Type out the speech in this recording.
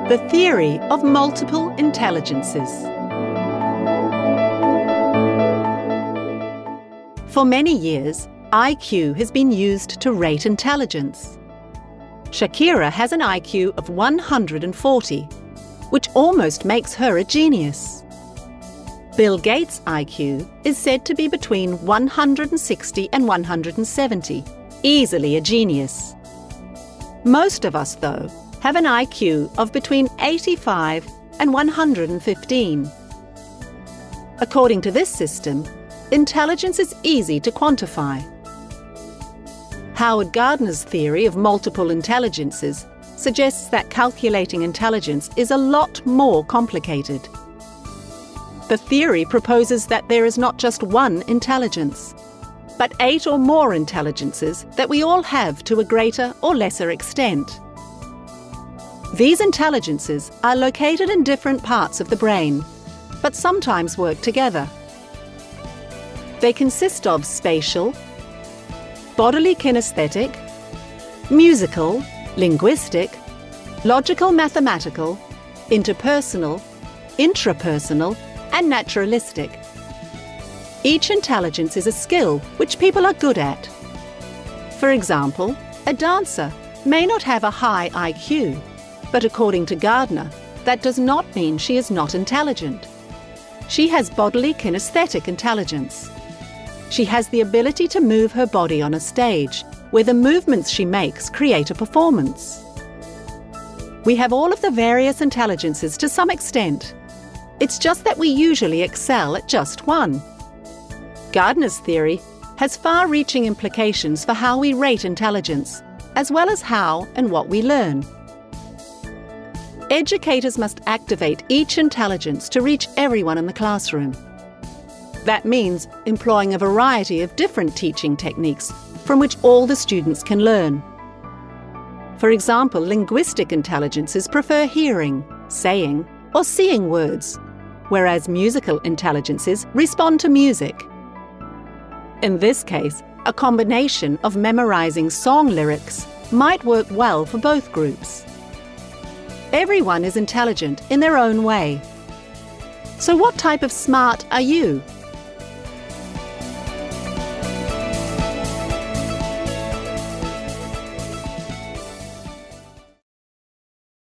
The theory of multiple intelligences. For many years, IQ has been used to rate intelligence. Shakira has an IQ of 140, which almost makes her a genius. Bill Gates' IQ is said to be between 160 and 170, easily a genius. Most of us, though, have an IQ of between 85 and 115. According to this system, intelligence is easy to quantify. Howard Gardner's theory of multiple intelligences suggests that calculating intelligence is a lot more complicated. The theory proposes that there is not just one intelligence, but 8 or more intelligences that we all have to a greater or lesser extent. These intelligences are located in different parts of the brain, but sometimes work together. They consist of spatial, bodily kinesthetic, musical, linguistic, logical mathematical, interpersonal, intrapersonal, and naturalistic. Each intelligence is a skill which people are good at. For example, a dancer may not have a high IQ, but according to Gardner, that does not mean she is not intelligent. She has bodily kinesthetic intelligence. She has the ability to move her body on a stage, where the movements she makes create a performance. We have all of the various intelligences to some extent. It's just that we usually excel at just one. Gardner's theory has far-reaching implications for how we rate intelligence, as well as how and what we learn. Educators must activate each intelligence to reach everyone in the classroom. That means employing a variety of different teaching techniques from which all the students can learn. For example, linguistic intelligences prefer hearing, saying, or seeing words, whereas musical intelligences respond to music. In this case, a combination of memorizing song lyrics might work well for both groups. Everyone is intelligent in their own way. So what type of smart are you?